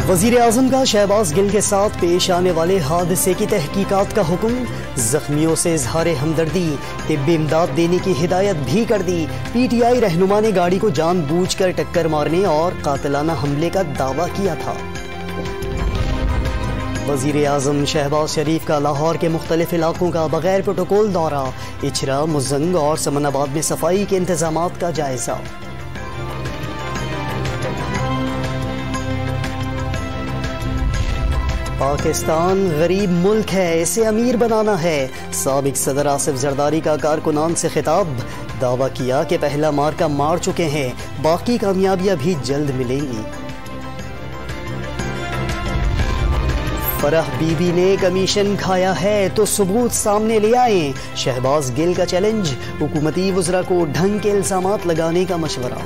वज़ीर आज़म का शहबाज गिल के साथ पेश आने वाले हादसे की तहकीकात का हुक्म। जख्मियों से इजहार हमदर्दी, तिब्बी इमदाद देने की हिदायत भी कर दी। PTI रहनुमा ने गाड़ी को जानबूझकर टक्कर मारने और कातिलाना हमले का दावा किया था। वज़ीर आज़म शहबाज शरीफ का लाहौर के मुख्तलिफ इलाकों का बगैर प्रोटोकॉल दौरा। इचरा, मुजंग और समनाबाद में सफाई के इंतजामात का जायजा। पाकिस्तान गरीब मुल्क है, इसे अमीर बनाना है। साबिक सदर आसिफ जरदारी का कारकुनान से खिताब। दावा किया कि पहला मार्का मार चुके हैं, बाकी कामयाबियां भी जल्द मिलेंगी। फरह बीबी ने कमीशन खाया है तो सबूत सामने ले आए। शहबाज गिल का चैलेंज। हुकूमती वज़रा को ढंग के इल्जामात लगाने का मशवरा।